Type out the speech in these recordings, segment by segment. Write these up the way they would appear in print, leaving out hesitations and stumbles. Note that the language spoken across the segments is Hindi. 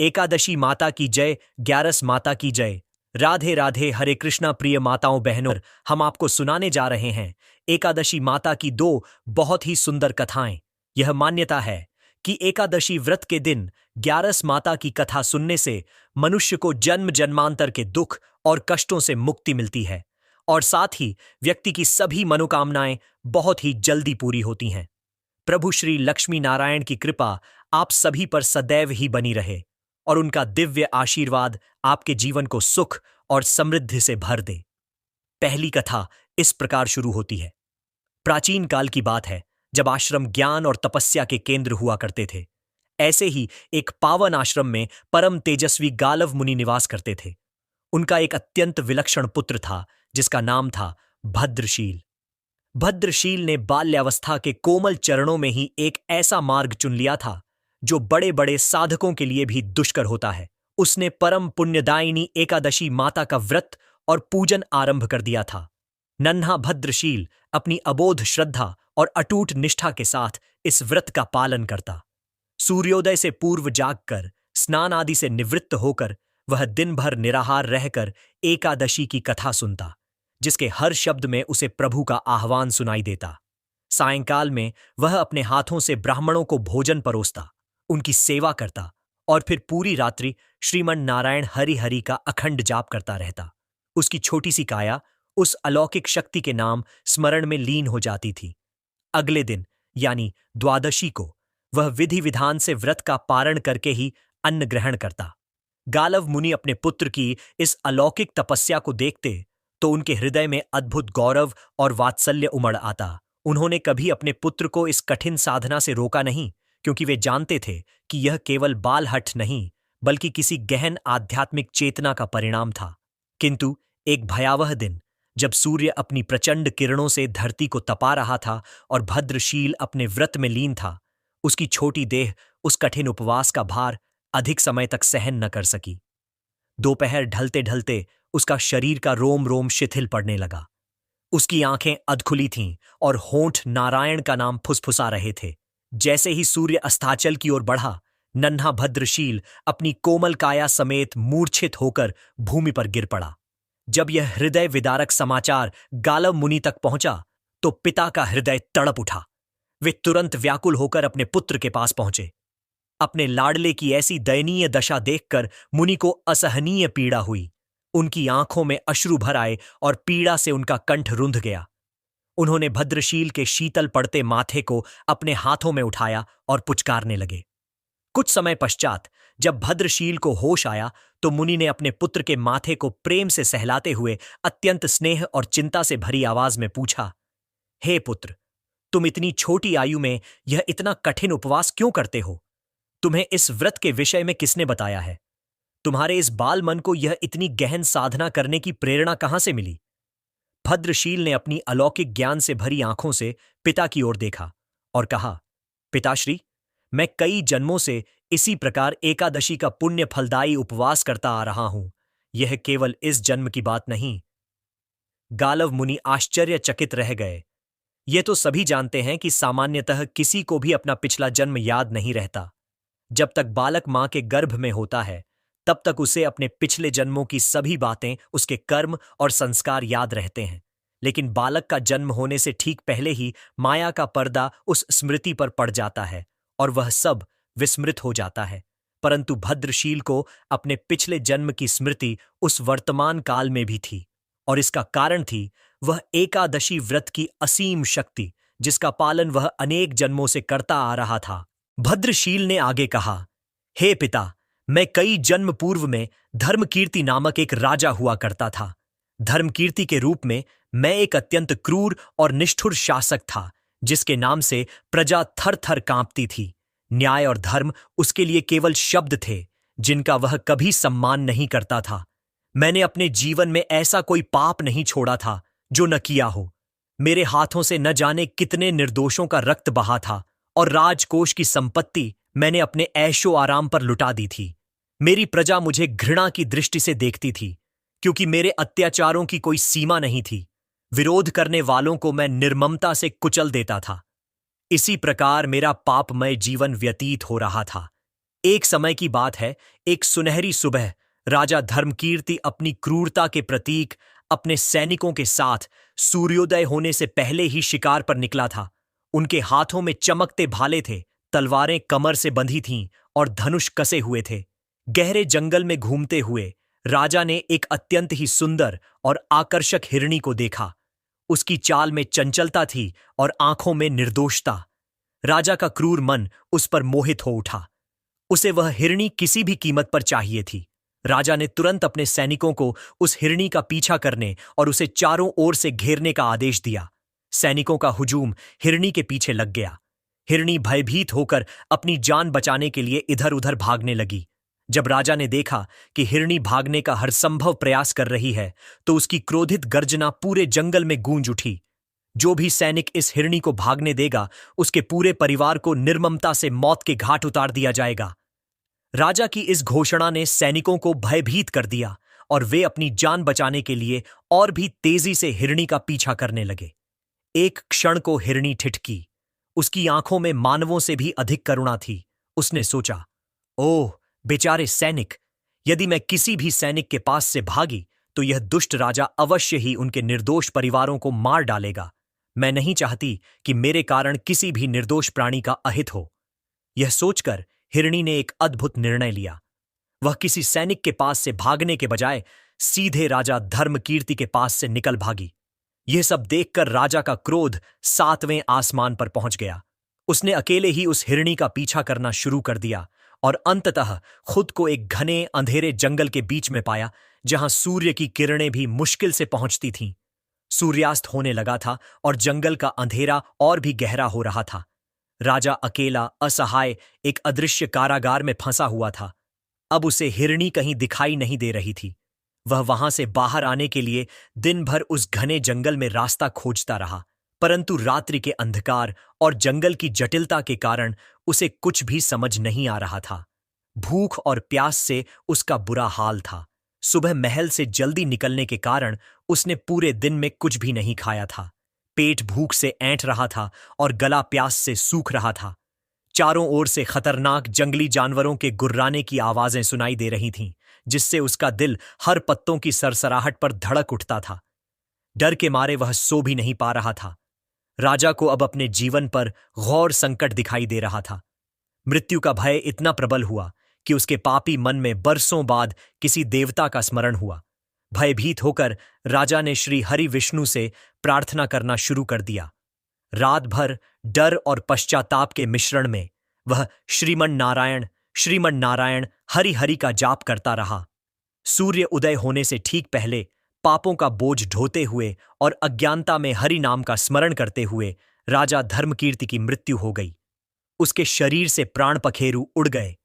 एकादशी माता की जय, ग्यारस माता की जय। राधे राधे, हरे कृष्णा प्रिय माताओं बहनों। हम आपको सुनाने जा रहे हैं एकादशी माता की दो बहुत ही सुंदर कथाएं। यह मान्यता है कि एकादशी व्रत के दिन ग्यारस माता की कथा सुनने से मनुष्य को जन्म जन्मांतर के दुख और कष्टों से मुक्ति मिलती है और साथ ही व्यक्ति की सभी मनोकामनाएं बहुत ही जल्दी पूरी होती हैं। प्रभु श्री लक्ष्मी नारायण की कृपा आप सभी पर सदैव ही बनी रहे और उनका दिव्य आशीर्वाद आपके जीवन को सुख और समृद्धि से भर दे। पहली कथा इस प्रकार शुरू होती है। प्राचीन काल की बात है, जब आश्रम ज्ञान और तपस्या के केंद्र हुआ करते थे। ऐसे ही एक पावन आश्रम में परम तेजस्वी गालव मुनि निवास करते थे। उनका एक अत्यंत विलक्षण पुत्र था जिसका नाम था भद्रशील। भद्रशील ने बाल्यावस्था के कोमल चरणों में ही एक ऐसा मार्ग चुन लिया था जो बड़े बड़े साधकों के लिए भी दुष्कर होता है। उसने परम पुण्यदायिनी एकादशी माता का व्रत और पूजन आरंभ कर दिया था। नन्हा भद्रशील अपनी अबोध श्रद्धा और अटूट निष्ठा के साथ इस व्रत का पालन करता। सूर्योदय से पूर्व जागकर, स्नान आदि से निवृत्त होकर वह दिन भर निराहार रहकर एकादशी की कथा सुनता, जिसके हर शब्द में उसे प्रभु का आह्वान सुनाई देता। सायंकाल में वह अपने हाथों से ब्राह्मणों को भोजन परोसता, उनकी सेवा करता और फिर पूरी रात्रि श्रीमन नारायण हरि हरि का अखंड जाप करता रहता। उसकी छोटी सी काया उस अलौकिक शक्ति के नाम स्मरण में लीन हो जाती थी। अगले दिन यानी द्वादशी को वह विधि विधान से व्रत का पारण करके ही अन्न ग्रहण करता। गालव मुनि अपने पुत्र की इस अलौकिक तपस्या को देखते तो उनके हृदय में अद्भुत गौरव और वात्सल्य उमड़ आता। उन्होंने कभी अपने पुत्र को इस कठिन साधना से रोका नहीं, क्योंकि वे जानते थे कि यह केवल बालहठ नहीं बल्कि किसी गहन आध्यात्मिक चेतना का परिणाम था। किंतु एक भयावह दिन, जब सूर्य अपनी प्रचंड किरणों से धरती को तपा रहा था और भद्रशील अपने व्रत में लीन था, उसकी छोटी देह उस कठिन उपवास का भार अधिक समय तक सहन न कर सकी। दोपहर ढलते ढलते उसका शरीर का रोम रोम शिथिल पड़ने लगा। उसकी आंखें अधखुली थीं और होंठ नारायण का नाम फुसफुसा रहे थे। जैसे ही सूर्य अस्ताचल की ओर बढ़ा, नन्हा भद्रशील अपनी कोमल काया समेत मूर्छित होकर भूमि पर गिर पड़ा। जब यह हृदय विदारक समाचार गालव मुनि तक पहुंचा तो पिता का हृदय तड़प उठा। वे तुरंत व्याकुल होकर अपने पुत्र के पास पहुंचे। अपने लाडले की ऐसी दयनीय दशा देखकर मुनि को असहनीय पीड़ा हुई। उनकी आंखों में अश्रु भर आए और पीड़ा से उनका कंठ रुंध गया। उन्होंने भद्रशील के शीतल पड़ते माथे को अपने हाथों में उठाया और पुचकारने लगे। कुछ समय पश्चात जब भद्रशील को होश आया तो मुनि ने अपने पुत्र के माथे को प्रेम से सहलाते हुए अत्यंत स्नेह और चिंता से भरी आवाज में पूछा, हे पुत्र, तुम इतनी छोटी आयु में यह इतना कठिन उपवास क्यों करते हो? तुम्हें इस व्रत के विषय में किसने बताया है? तुम्हारे इस बाल मन को यह इतनी गहन साधना करने की प्रेरणा कहां से मिली? भद्रशील ने अपनी अलौकिक ज्ञान से भरी आंखों से पिता की ओर देखा और कहा, पिताश्री, मैं कई जन्मों से इसी प्रकार एकादशी का पुण्य फलदायी उपवास करता आ रहा हूं। यह केवल इस जन्म की बात नहीं। गालव मुनि आश्चर्यचकित रह गए। ये तो सभी जानते हैं कि सामान्यतः किसी को भी अपना पिछला जन्म याद नहीं रहता। जब तक बालक मां के गर्भ में होता है तब तक उसे अपने पिछले जन्मों की सभी बातें, उसके कर्म और संस्कार याद रहते हैं। लेकिन बालक का जन्म होने से ठीक पहले ही माया का पर्दा उस स्मृति पर पड़ जाता है और वह सब विस्मृत हो जाता है। परंतु भद्रशील को अपने पिछले जन्म की स्मृति उस वर्तमान काल में भी थी और इसका कारण थी वह एकादशी व्रत की असीम शक्ति, जिसका पालन वह अनेक जन्मों से करता आ रहा था। भद्रशील ने आगे कहा, हे पिता, मैं कई जन्म पूर्व में धर्मकीर्ति नामक एक राजा हुआ करता था। धर्मकीर्ति के रूप में मैं एक अत्यंत क्रूर और निष्ठुर शासक था, जिसके नाम से प्रजा थर थर कांपती थी। न्याय और धर्म उसके लिए केवल शब्द थे, जिनका वह कभी सम्मान नहीं करता था। मैंने अपने जीवन में ऐसा कोई पाप नहीं छोड़ा था जो न किया हो। मेरे हाथों से न जाने कितने निर्दोषों का रक्त बहा था और राजकोष की संपत्ति मैंने अपने ऐशो आराम पर लुटा दी थी। मेरी प्रजा मुझे घृणा की दृष्टि से देखती थी, क्योंकि मेरे अत्याचारों की कोई सीमा नहीं थी। विरोध करने वालों को मैं निर्ममता से कुचल देता था। इसी प्रकार मेरा पापमय जीवन व्यतीत हो रहा था। एक समय की बात है, एक सुनहरी सुबह राजा धर्मकीर्ति अपनी क्रूरता के प्रतीक अपने सैनिकों के साथ सूर्योदय होने से पहले ही शिकार पर निकला था। उनके हाथों में चमकते भाले थे, तलवारें कमर से बंधी थीं और धनुष कसे हुए थे। गहरे जंगल में घूमते हुए राजा ने एक अत्यंत ही सुंदर और आकर्षक हिरणी को देखा। उसकी चाल में चंचलता थी और आंखों में निर्दोषता। राजा का क्रूर मन उस पर मोहित हो उठा। उसे वह हिरणी किसी भी कीमत पर चाहिए थी। राजा ने तुरंत अपने सैनिकों को उस हिरणी का पीछा करने और उसे चारों ओर से घेरने का आदेश दिया। सैनिकों का हुजूम हिरणी के पीछे लग गया। हिरणी भयभीत होकर अपनी जान बचाने के लिए इधर उधर भागने लगी। जब राजा ने देखा कि हिरणी भागने का हर संभव प्रयास कर रही है, तो उसकी क्रोधित गर्जना पूरे जंगल में गूंज उठी। जो भी सैनिक इस हिरणी को भागने देगा, उसके पूरे परिवार को निर्ममता से मौत के घाट उतार दिया जाएगा। राजा की इस घोषणा ने सैनिकों को भयभीत कर दिया और वे अपनी जान बचाने के लिए और भी तेजी से हिरणी का पीछा करने लगे। एक क्षण को हिरणी ठिठकी। उसकी आंखों में मानवों से भी अधिक करुणा थी। उसने सोचा, ओह बेचारे सैनिक, यदि मैं किसी भी सैनिक के पास से भागी तो यह दुष्ट राजा अवश्य ही उनके निर्दोष परिवारों को मार डालेगा। मैं नहीं चाहती कि मेरे कारण किसी भी निर्दोष प्राणी का अहित हो। यह सोचकर हिरणी ने एक अद्भुत निर्णय लिया। वह किसी सैनिक के पास से भागने के बजाय सीधे राजा धर्मकीर्ति के पास से निकल भागी। यह सब देखकर राजा का क्रोध 7वें आसमान पर पहुंच गया। उसने अकेले ही उस हिरणी का पीछा करना शुरू कर दिया और अंततः खुद को एक घने अंधेरे जंगल के बीच में पाया, जहां सूर्य की किरणें भी मुश्किल से पहुंचती थीं। सूर्यास्त होने लगा था और जंगल का अंधेरा और भी गहरा हो रहा था। राजा अकेला, असहाय, एक अदृश्य कारागार में फंसा हुआ था। अब उसे हिरणी कहीं दिखाई नहीं दे रही थी। वह वहां से बाहर आने के लिए दिन भर उस घने जंगल में रास्ता खोजता रहा, परंतु रात्रि के अंधकार और जंगल की जटिलता के कारण उसे कुछ भी समझ नहीं आ रहा था। भूख और प्यास से उसका बुरा हाल था। सुबह महल से जल्दी निकलने के कारण उसने पूरे दिन में कुछ भी नहीं खाया था। पेट भूख से ऐंठ रहा था और गला प्यास से सूख रहा था। चारों ओर से खतरनाक जंगली जानवरों के गुर्राने की आवाजें सुनाई दे रही थीं, जिससे उसका दिल हर पत्तों की सरसराहट पर धड़क उठता था। डर के मारे वह सो भी नहीं पा रहा था। राजा को अब अपने जीवन पर घोर संकट दिखाई दे रहा था। मृत्यु का भय इतना प्रबल हुआ कि उसके पापी मन में बरसों बाद किसी देवता का स्मरण हुआ। भयभीत होकर राजा ने श्री हरि विष्णु से प्रार्थना करना शुरू कर दिया। रात भर डर और पश्चाताप के मिश्रण में वह श्रीमन नारायण हरि हरि का जाप करता रहा। सूर्य उदय होने से ठीक पहले पापों का बोझ ढोते हुए और अज्ञानता में हरि नाम का स्मरण करते हुए राजा धर्मकीर्ति की मृत्यु हो गई। उसके शरीर से प्राण पखेरु उड़ गए।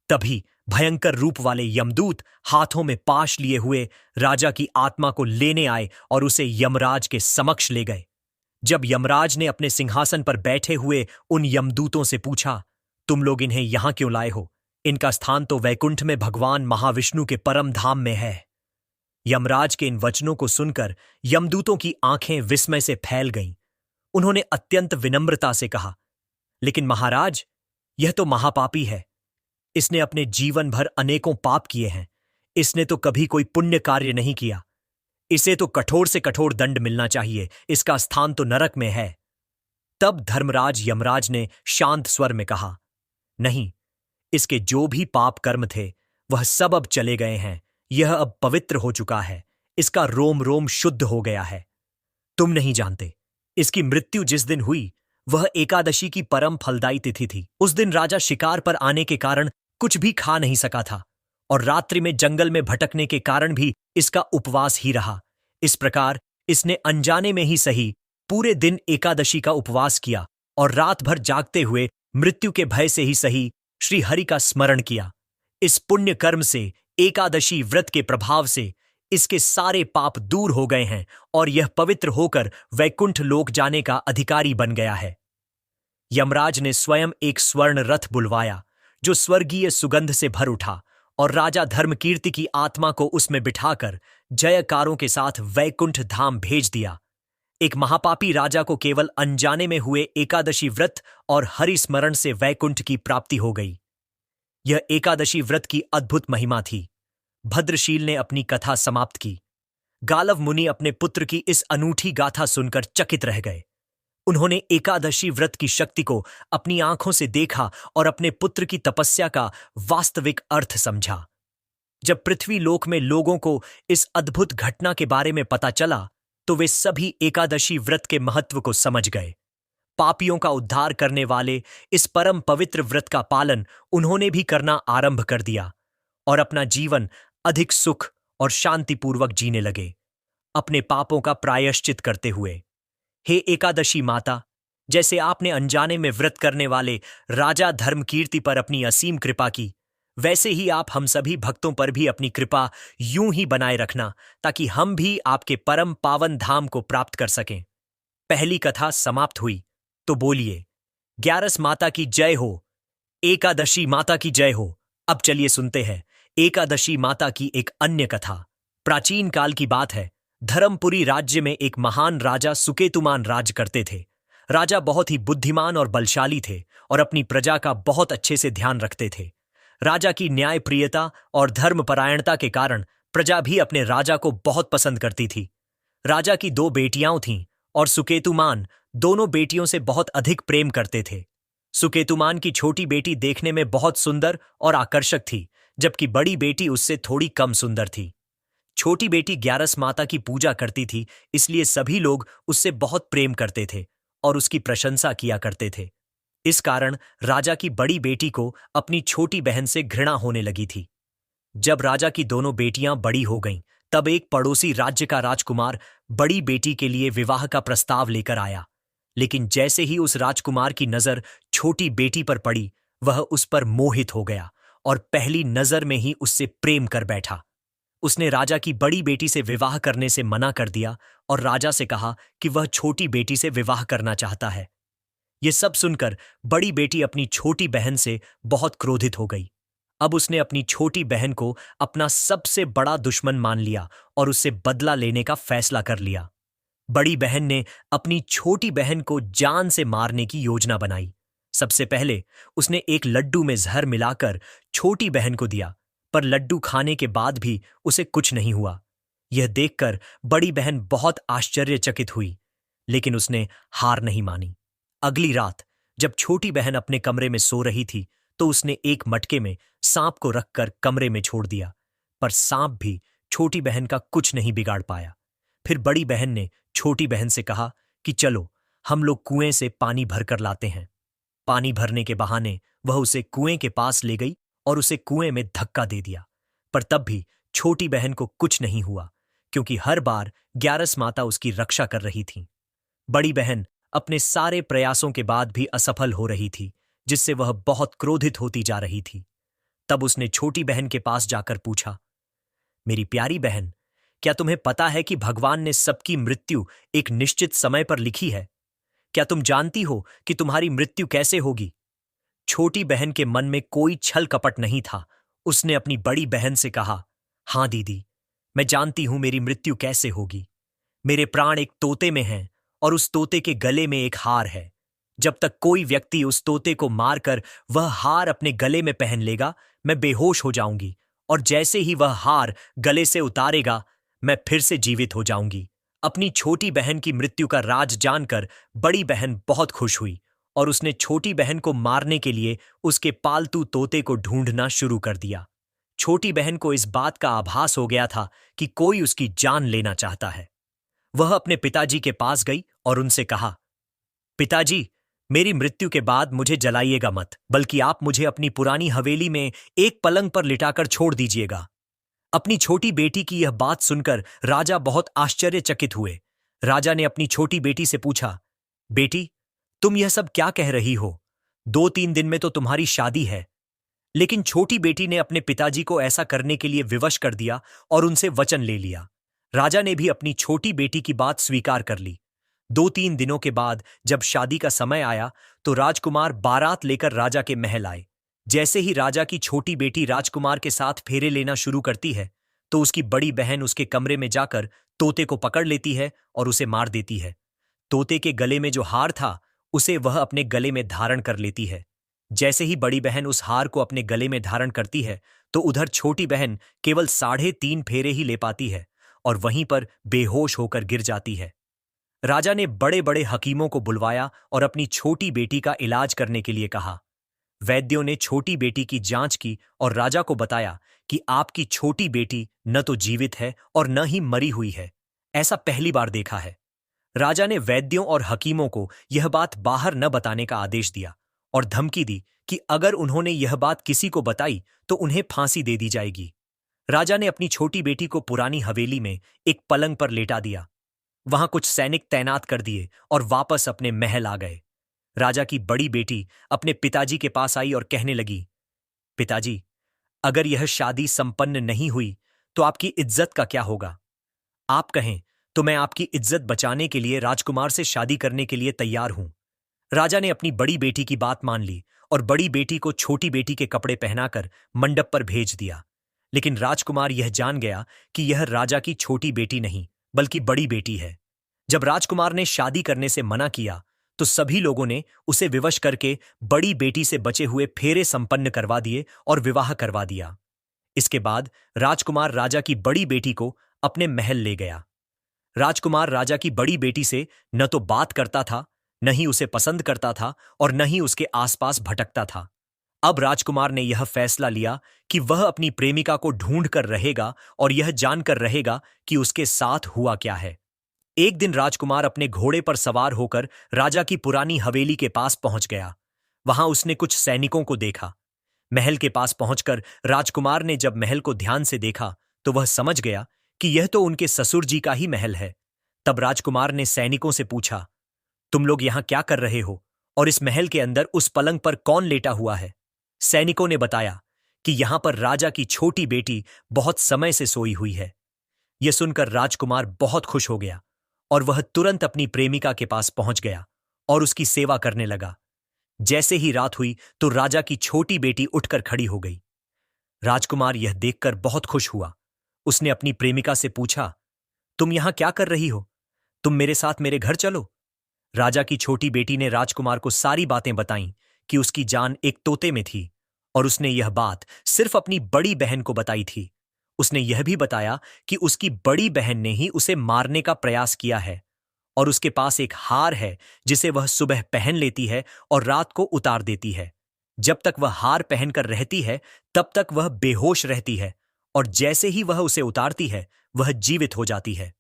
तभी भयंकर रूप वाले यमदूत हाथों में पाश लिए हुए राजा की आत्मा को लेने आए और उसे यमराज के समक्ष ले गए। जब यमराज ने अपने सिंहासन पर बैठे हुए उन यमदूतों से पूछा, तुम लोग इन्हें यहां क्यों लाए हो? इनका स्थान तो वैकुंठ में भगवान महाविष्णु के परम धाम में है। यमराज के इन वचनों को सुनकर यमदूतों की आंखें विस्मय से फैल गईं। उन्होंने अत्यंत विनम्रता से कहा, लेकिन महाराज, यह तो महापापी है। इसने अपने जीवन भर अनेकों पाप किए हैं। इसने तो कभी कोई पुण्य कार्य नहीं किया। इसे तो कठोर से कठोर दंड मिलना चाहिए। इसका स्थान तो नरक में है। तब धर्मराज यमराज ने शांत स्वर में कहा, नहीं, इसके जो भी पाप कर्म थे वह सब अब चले गए हैं। यह अब पवित्र हो चुका है। इसका रोम रोम शुद्ध हो गया है। तुम नहीं जानते, इसकी मृत्यु जिस दिन हुई वह एकादशी की परम फलदायी तिथि थी। उस दिन राजा शिकार पर आने के कारण कुछ भी खा नहीं सका था और रात्रि में जंगल में भटकने के कारण भी इसका उपवास ही रहा। इस प्रकार इसने अनजाने में ही सही पूरे दिन एकादशी का उपवास किया और रात भर जागते हुए मृत्यु के भय से ही सही श्री हरि का स्मरण किया। इस पुण्य कर्म से, एकादशी व्रत के प्रभाव से इसके सारे पाप दूर हो गए हैं और यह पवित्र होकर वैकुंठ लोक जाने का अधिकारी बन गया है। यमराज ने स्वयं एक स्वर्ण रथ बुलवाया जो स्वर्गीय सुगंध से भर उठा और राजा धर्मकीर्ति की आत्मा को उसमें बिठाकर जयकारों के साथ वैकुंठ धाम भेज दिया। एक महापापी राजा को केवल अनजाने में हुए एकादशी व्रत और हरि स्मरण से वैकुंठ की प्राप्ति हो गई। यह एकादशी व्रत की अद्भुत महिमा थी। भद्रशील ने अपनी कथा समाप्त की। गालव मुनि अपने पुत्र की इस अनूठी गाथा सुनकर चकित रह गए। उन्होंने एकादशी व्रत की शक्ति को अपनी आंखों से देखा और अपने पुत्र की तपस्या का वास्तविक अर्थ समझा। जब पृथ्वी लोक में लोगों को इस अद्भुत घटना के बारे में पता चला, तो वे सभी एकादशी व्रत के महत्व को समझ गए। पापियों का उद्धार करने वाले इस परम पवित्र व्रत का पालन उन्होंने भी करना आरंभ कर दिया और अपना जीवन अधिक सुख और शांतिपूर्वक जीने लगे, अपने पापों का प्रायश्चित करते हुए। हे एकादशी माता, जैसे आपने अनजाने में व्रत करने वाले राजा धर्मकीर्ति पर अपनी असीम कृपा की, वैसे ही आप हम सभी भक्तों पर भी अपनी कृपा यूं ही बनाए रखना, ताकि हम भी आपके परम पावन धाम को प्राप्त कर सकें। पहली कथा समाप्त हुई, तो बोलिए ग्यारस माता की जय हो, एकादशी माता की जय हो। अब चलिए सुनते हैं एकादशी माता की एक अन्य कथा। प्राचीन काल की बात है। धर्मपुरी राज्य में एक महान राजा सुकेतुमान राज करते थे। राजा बहुत ही बुद्धिमान और बलशाली थे और अपनी प्रजा का बहुत अच्छे से ध्यान रखते थे। राजा की न्यायप्रियता और धर्मपरायणता के कारण प्रजा भी अपने राजा को बहुत पसंद करती थी। राजा की दो बेटियां थीं और सुकेतुमान दोनों बेटियों से बहुत अधिक प्रेम करते थे। सुकेतुमान की छोटी बेटी देखने में बहुत सुंदर और आकर्षक थी, जबकि बड़ी बेटी उससे थोड़ी कम सुंदर थी। छोटी बेटी ग्यारस माता की पूजा करती थी, इसलिए सभी लोग उससे बहुत प्रेम करते थे और उसकी प्रशंसा किया करते थे। इस कारण राजा की बड़ी बेटी को अपनी छोटी बहन से घृणा होने लगी थी। जब राजा की दोनों बेटियां बड़ी हो गईं, तब एक पड़ोसी राज्य का राजकुमार बड़ी बेटी के लिए विवाह का प्रस्ताव लेकर आया। लेकिन जैसे ही उस राजकुमार की नजर छोटी बेटी पर पड़ी, वह उस पर मोहित हो गया और पहली नजर में ही उससे प्रेम कर बैठा। उसने राजा की बड़ी बेटी से विवाह करने से मना कर दिया और राजा से कहा कि वह छोटी बेटी से विवाह करना चाहता है। ये सब सुनकर बड़ी बेटी अपनी छोटी बहन से बहुत क्रोधित हो गई। अब उसने अपनी छोटी बहन को अपना सबसे बड़ा दुश्मन मान लिया और उससे बदला लेने का फैसला कर लिया। बड़ी बहन ने अपनी छोटी बहन को जान से मारने की योजना बनाई। सबसे पहले उसने एक लड्डू में जहर मिलाकर छोटी बहन को दिया, पर लड्डू खाने के बाद भी उसे कुछ नहीं हुआ। यह देखकर बड़ी बहन बहुत आश्चर्यचकित हुई, लेकिन उसने हार नहीं मानी। अगली रात जब छोटी बहन अपने कमरे में सो रही थी, तो उसने एक मटके में सांप को रखकर कमरे में छोड़ दिया, पर सांप भी छोटी बहन का कुछ नहीं बिगाड़ पाया। फिर बड़ी बहन ने छोटी बहन से कहा कि चलो हम लोग कुएं से पानी भरकर लाते हैं। पानी भरने के बहाने वह उसे कुएं के पास ले गई और उसे कुएं में धक्का दे दिया, पर तब भी छोटी बहन को कुछ नहीं हुआ, क्योंकि हर बार ग्यारस माता उसकी रक्षा कर रही थी। बड़ी बहन अपने सारे प्रयासों के बाद भी असफल हो रही थी, जिससे वह बहुत क्रोधित होती जा रही थी। तब उसने छोटी बहन के पास जाकर पूछा, मेरी प्यारी बहन, क्या तुम्हें पता है कि भगवान ने सबकी मृत्यु एक निश्चित समय पर लिखी है? क्या तुम जानती हो कि तुम्हारी मृत्यु कैसे होगी? छोटी बहन के मन में कोई छल कपट नहीं था। उसने अपनी बड़ी बहन से कहा, हाँ दीदी, मैं जानती हूं मेरी मृत्यु कैसे होगी। मेरे प्राण एक तोते में हैं और उस तोते के गले में एक हार है। जब तक कोई व्यक्ति उस तोते को मारकर वह हार अपने गले में पहन लेगा, मैं बेहोश हो जाऊंगी, और जैसे ही वह हार गले से उतारेगा, मैं फिर से जीवित हो जाऊंगी। अपनी छोटी बहन की मृत्यु का राज जानकर बड़ी बहन बहुत खुश हुई और उसने छोटी बहन को मारने के लिए उसके पालतू तोते को ढूंढना शुरू कर दिया। छोटी बहन को इस बात का आभास हो गया था कि कोई उसकी जान लेना चाहता है। वह अपने पिताजी के पास गई और उनसे कहा, पिताजी, मेरी मृत्यु के बाद मुझे जलाइएगा मत, बल्कि आप मुझे अपनी पुरानी हवेली में एक पलंग पर लिटाकर छोड़ दीजिएगा। अपनी छोटी बेटी की यह बात सुनकर राजा बहुत आश्चर्यचकित हुए। राजा ने अपनी छोटी बेटी से पूछा, बेटी, तुम यह सब क्या कह रही हो? 2-3 दिन में तो तुम्हारी शादी है। लेकिन छोटी बेटी ने अपने पिताजी को ऐसा करने के लिए विवश कर दिया और उनसे वचन ले लिया। राजा ने भी अपनी छोटी बेटी की बात स्वीकार कर ली। 2-3 दिनों के बाद जब शादी का समय आया, तो राजकुमार बारात लेकर राजा के महल आए। जैसे ही राजा की छोटी बेटी राजकुमार के साथ फेरे लेना शुरू करती है, तो उसकी बड़ी बहन उसके कमरे में जाकर तोते को पकड़ लेती है और उसे मार देती है। तोते के गले में जो हार था, उसे वह अपने गले में धारण कर लेती है। जैसे ही बड़ी बहन उस हार को अपने गले में धारण करती है तो उधर छोटी बहन केवल 3.5 फेरे ही ले पाती है और वहीं पर बेहोश होकर गिर जाती है। राजा ने बड़े बड़े हकीमों को बुलवाया और अपनी छोटी बेटी का इलाज करने के लिए कहा। वैद्यों ने छोटी बेटी की जांच की और राजा को बताया कि आपकी छोटी बेटी न तो जीवित है और न ही मरी हुई है। ऐसा पहली बार देखा है। राजा ने वैद्यों और हकीमों को यह बात बाहर न बताने का आदेश दिया और धमकी दी कि अगर उन्होंने यह बात किसी को बताई तो उन्हें फांसी दे दी जाएगी। राजा ने अपनी छोटी बेटी को पुरानी हवेली में एक पलंग पर लेटा दिया। वहां कुछ सैनिक तैनात कर दिए और वापस अपने महल आ गए। राजा की बड़ी बेटी अपने पिताजी के पास आई और कहने लगी, पिताजी, अगर यह शादी संपन्न नहीं हुई तो आपकी इज्जत का क्या होगा? आप कहें तो मैं आपकी इज्जत बचाने के लिए राजकुमार से शादी करने के लिए तैयार हूं। राजा ने अपनी बड़ी बेटी की बात मान ली और बड़ी बेटी को छोटी बेटी के कपड़े पहनाकर मंडप पर भेज दिया। लेकिन राजकुमार यह जान गया कि यह राजा की छोटी बेटी नहीं बल्कि बड़ी बेटी है। जब राजकुमार ने शादी करने से मना किया तो सभी लोगों ने उसे विवश करके बड़ी बेटी से बचे हुए फेरे संपन्न करवा दिए और विवाह करवा दिया। इसके बाद राजकुमार राजा की बड़ी बेटी को अपने महल ले गया। राजकुमार राजा की बड़ी बेटी से न तो बात करता था, न ही उसे पसंद करता था और न ही उसके आसपास भटकता था। अब राजकुमार ने यह फैसला लिया कि वह अपनी प्रेमिका को ढूंढ कर रहेगा और यह जानकर रहेगा कि उसके साथ हुआ क्या है। एक दिन राजकुमार अपने घोड़े पर सवार होकर राजा की पुरानी हवेली के पास पहुंच गया। वहां उसने कुछ सैनिकों को देखा। महल के पास पहुंचकर राजकुमार ने जब महल को ध्यान से देखा तो वह समझ गया कि यह तो उनके ससुर जी का ही महल है। तब राजकुमार ने सैनिकों से पूछा, तुम लोग यहां क्या कर रहे हो और इस महल के अंदर उस पलंग पर कौन लेटा हुआ है? सैनिकों ने बताया कि यहां पर राजा की छोटी बेटी बहुत समय से सोई हुई है। यह सुनकर राजकुमार बहुत खुश हो गया और वह तुरंत अपनी प्रेमिका के पास पहुंच गया और उसकी सेवा करने लगा। जैसे ही रात हुई तो राजा की छोटी बेटी उठकर खड़ी हो गई। राजकुमार यह देखकर बहुत खुश हुआ। उसने अपनी प्रेमिका से पूछा, तुम यहां क्या कर रही हो? तुम मेरे साथ मेरे घर चलो। राजा की छोटी बेटी ने राजकुमार को सारी बातें बताईं कि उसकी जान एक तोते में थी और उसने यह बात सिर्फ अपनी बड़ी बहन को बताई थी। उसने यह भी बताया कि उसकी बड़ी बहन ने ही उसे मारने का प्रयास किया है और उसके पास एक हार है जिसे वह सुबह पहन लेती है और रात को उतार देती है। जब तक वह हार पहनकर रहती है तब तक वह बेहोश रहती है और जैसे ही वह उसे उतारती है वह जीवित हो जाती है।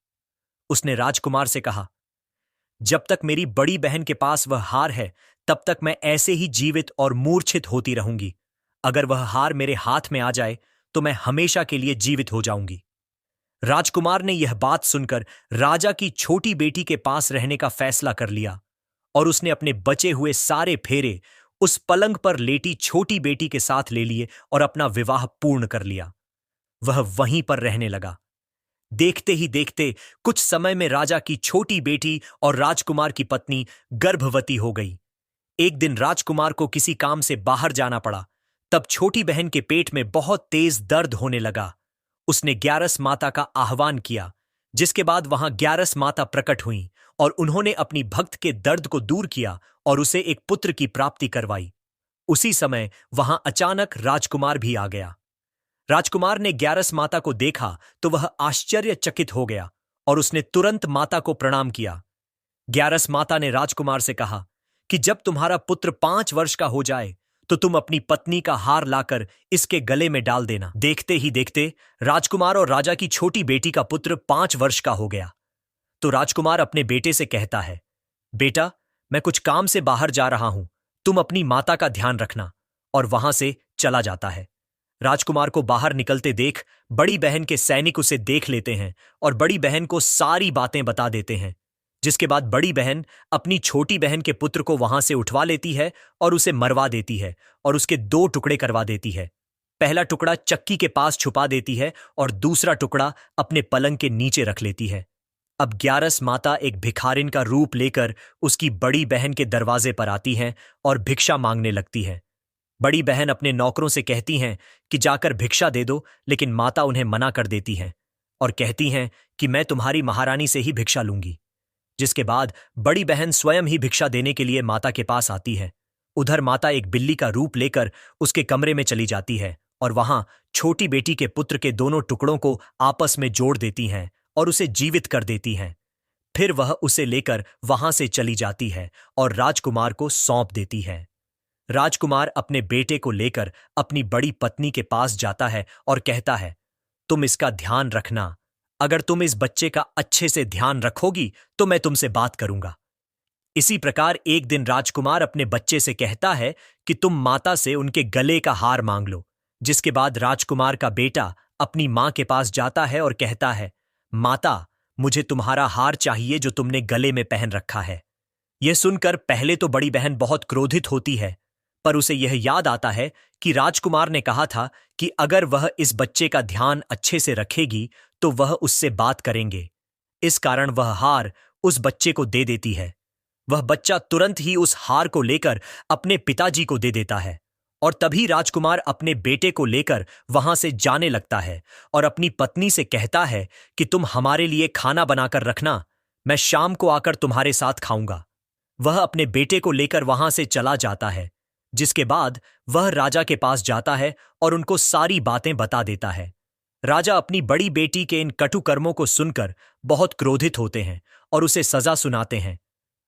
उसने राजकुमार से कहा, जब तक मेरी बड़ी बहन के पास वह हार है तब तक मैं ऐसे ही जीवित और मूर्छित होती रहूंगी। अगर वह हार मेरे हाथ में आ जाए तो मैं हमेशा के लिए जीवित हो जाऊंगी। राजकुमार ने यह बात सुनकर राजा की छोटी बेटी के पास रहने का फैसला कर लिया और उसने अपने बचे हुए सारे फेरे उस पलंग पर लेटी छोटी बेटी के साथ ले लिए और अपना विवाह पूर्ण कर लिया। वह वहीं पर रहने लगा। देखते ही देखते कुछ समय में राजा की छोटी बेटी और राजकुमार की पत्नी गर्भवती हो गई। एक दिन राजकुमार को किसी काम से बाहर जाना पड़ा। तब छोटी बहन के पेट में बहुत तेज दर्द होने लगा। उसने ग्यारस माता का आह्वान किया, जिसके बाद वहां ग्यारस माता प्रकट हुईं और उन्होंने अपनी भक्त के दर्द को दूर किया और उसे एक पुत्र की प्राप्ति करवाई। उसी समय वहां अचानक राजकुमार भी आ गया। राजकुमार ने ग्यारस माता को देखा तो वह आश्चर्यचकित हो गया और उसने तुरंत माता को प्रणाम किया। ग्यारस माता ने राजकुमार से कहा कि जब तुम्हारा पुत्र 5 वर्ष का हो जाए तो तुम अपनी पत्नी का हार लाकर इसके गले में डाल देना। देखते ही देखते राजकुमार और राजा की छोटी बेटी का पुत्र 5 वर्ष का हो गया। तो राजकुमार अपने बेटे से कहता है, बेटा, मैं कुछ काम से बाहर जा रहा हूं, तुम अपनी माता का ध्यान रखना, और वहां से चला जाता है। राजकुमार को बाहर निकलते देख बड़ी बहन के सैनिक उसे देख लेते हैं और बड़ी बहन को सारी बातें बता देते हैं, जिसके बाद बड़ी बहन अपनी छोटी बहन के पुत्र को वहां से उठवा लेती है और उसे मरवा देती है और उसके 2 टुकड़े करवा देती है। पहला टुकड़ा चक्की के पास छुपा देती है और दूसरा टुकड़ा अपने पलंग के नीचे रख लेती है। अब ग्यारस माता एक भिखारिन का रूप लेकर उसकी बड़ी बहन के दरवाजे पर आती हैं और भिक्षा मांगने लगती है। बड़ी बहन अपने नौकरों से कहती हैं कि जाकर भिक्षा दे दो, लेकिन माता उन्हें मना कर देती हैं और कहती हैं कि मैं तुम्हारी महारानी से ही भिक्षा लूंगी। जिसके बाद बड़ी बहन स्वयं ही भिक्षा देने के लिए माता के पास आती है। उधर माता एक बिल्ली का रूप लेकर उसके कमरे में चली जाती है और वहां छोटी बेटी के पुत्र के दोनों टुकड़ों को आपस में जोड़ देती हैं और उसे जीवित कर देती हैं। फिर वह उसे लेकर वहां से चली जाती है और राजकुमार को सौंप देती है। राजकुमार अपने बेटे को लेकर अपनी बड़ी पत्नी के पास जाता है और कहता है, तुम इसका ध्यान रखना। अगर तुम इस बच्चे का अच्छे से ध्यान रखोगी तो मैं तुमसे बात करूंगा। इसी प्रकार एक दिन राजकुमार अपने बच्चे से कहता है कि तुम माता से उनके गले का हार मांग लो। जिसके बाद राजकुमार का बेटा अपनी मां के पास जाता है और कहता है, माता, मुझे तुम्हारा हार चाहिए जो तुमने गले में पहन रखा है। यह सुनकर पहले तो बड़ी बहन बहुत क्रोधित होती है, पर उसे यह याद आता है कि राजकुमार ने कहा था कि अगर वह इस बच्चे का ध्यान अच्छे से रखेगी तो वह उससे बात करेंगे। इस कारण वह हार उस बच्चे को दे देती है। वह बच्चा तुरंत ही उस हार को लेकर अपने पिताजी को दे देता है और तभी राजकुमार अपने बेटे को लेकर वहां से जाने लगता है और अपनी पत्नी से कहता है कि तुम हमारे लिए खाना बनाकर रखना, मैं शाम को आकर तुम्हारे साथ खाऊंगा। वह अपने बेटे को लेकर वहां से चला जाता है, जिसके बाद वह राजा के पास जाता है और उनको सारी बातें बता देता है। राजा अपनी बड़ी बेटी के इन कटु कर्मों को सुनकर बहुत क्रोधित होते हैं और उसे सजा सुनाते हैं।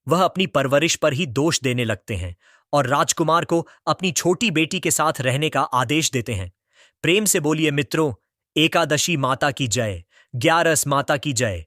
वह अपनी परवरिश पर ही दोष देने लगते हैं और राजकुमार को अपनी छोटी बेटी के साथ रहने का आदेश देते हैं। प्रेम से बोलिए मित्रों, एकादशी माता की जय, ग्यारस माता की जय।